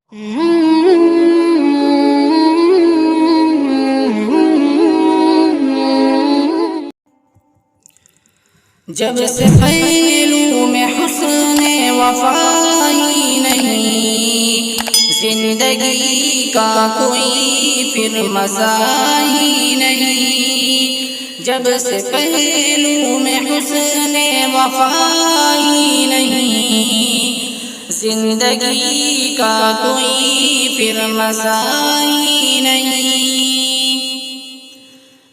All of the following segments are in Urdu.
جب سے پہلو میں حسن وفائی نہیں، زندگی کا کوئی پھر مزہ ہی نہیں۔ جب سے پہلو میں حسن وفائی نہیں، زندگی کا کوئی پھر مزہ ہی نہیں۔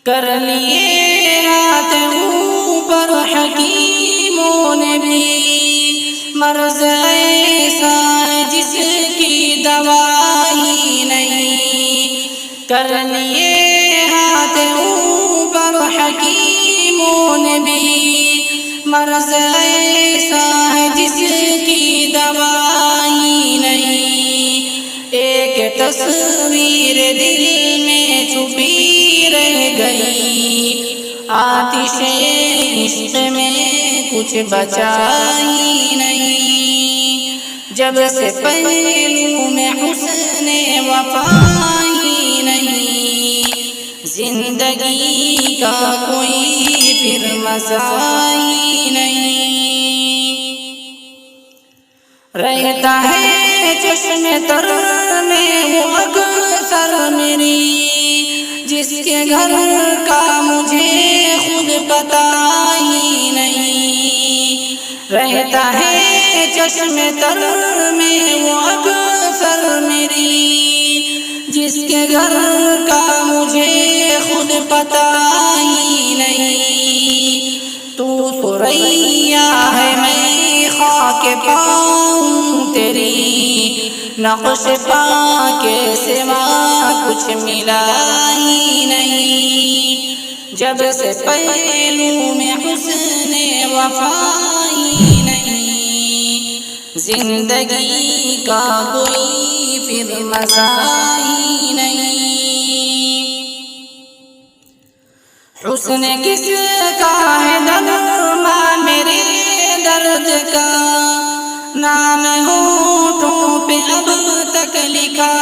کر لیے ہاتھ اوپر حکیموں نے بھی، مرض ایسا جس کی دوا ہی نہیں۔ کر لیے ہاتھ اوپر حکیموں نے بھی، مرض ایسا جس کی دوا ہی نہیں۔ ایک تصویر دل میں چھپی رہ گئی، آتش عشق میں کچھ بچا ہی نہیں۔ جب سے پہلو میں حسن وفائی نہیں، زندگی کا کوئی پھر مزہ ہی نہیں۔ رہتا ہے چشم تر میں وہ اکثر میری، جس کے گھر کا مجھے خود پتہ ہی نہیں۔ رہتا ہے چشم تر میں وہ اکثر میری، جس کے گھر کا مجھے خود پتہ ہی نہیں۔ تو ثریا ہے میں خاک پاؤں تیری، نقش پا کے سوا کچھ ملا ہی نہیں۔ جب سے پہلو میں حسن وفائی نہیں، زندگی کا کوئی پھر مزہ ہی نہیں۔ حسن کس کا ہے درما میرے درد کا، نام ہونٹوں پہ اب تک لکھا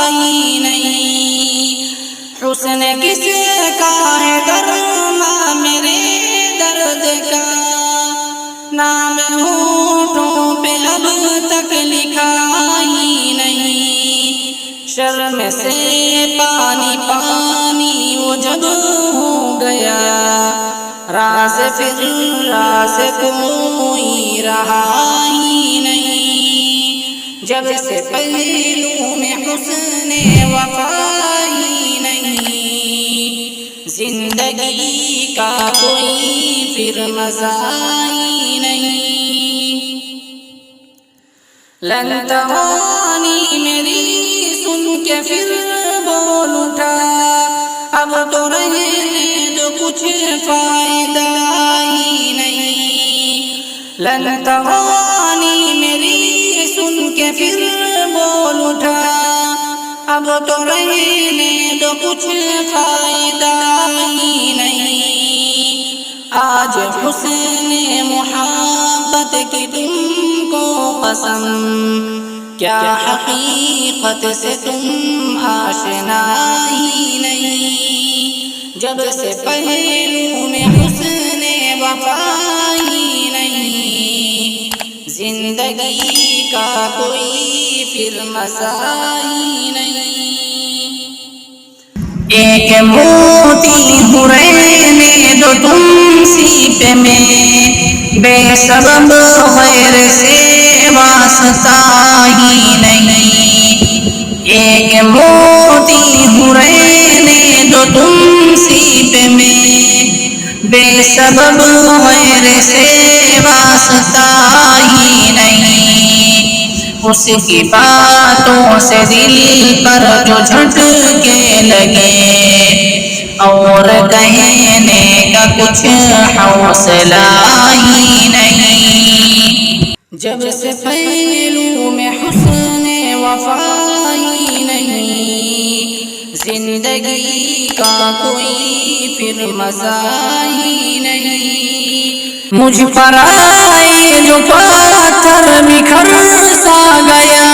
ہی نہیں۔ حسن کس کا ہے درما میرے درد کا، نام ہونٹوں پہ اب تک لکھا ہی نہیں۔ شرم سے پانی پانی وہ جب ہو گیا، راز پھر راز کوئی رہا ہی نہیں۔ جب سے پہلو میں حسن وفائی نہیں، زندگی کا کوئی پھر مزہ ہی نہیں۔ لن توانی میری سن کے پھر بول اٹھا، اب تو رہنے دو کچھ فائدہ ہی نہیں۔ لن توانی میری سن کے پھر بول اٹھا، اب تو رہنے دو کچھ فائدہ ہی نہیں۔ آج حسن محبت کی تم کو قسم، کیا حقیقت سے تم آشنا ہی نہیں۔ جب سے پہلو میں حسن وفائی نہیں، زندگی کا کوئی پھر مزہ ہی نہیں۔ ایک موتی ہوں رہنے دو تم سیپ میں، بے سبب غیر سے واسطہ ہی نہیں۔ ایک موتی ہوں رہنے دو تم سیپ میں، بے سبب غیر سے واسطہ ہی نہیں۔ اس کی باتوں سے دل پر جو جھٹکے لگے، اور کہنے کا کچھ حوصلہ ہی نہیں۔ جب سے پہلو میں حسن وفائی نہیں، زندگی کا کوئی پھر مزہ ہی نہیں۔ مجھ پر آئے جو پتھر بکھر سا گیا،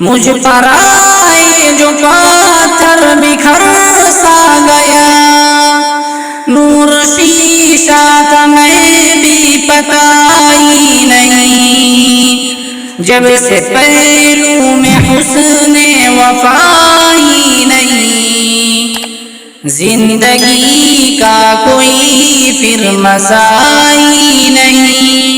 مجھ پر آئے جو پاتھر بکھر سا گیا، نور شیشہ تھا میں بھی پتہ ہی نہیں، جب سے پہلو میں حسن وفا ہی نہیں، زندگی کا کوئی پھر مزہ ہی نہیں۔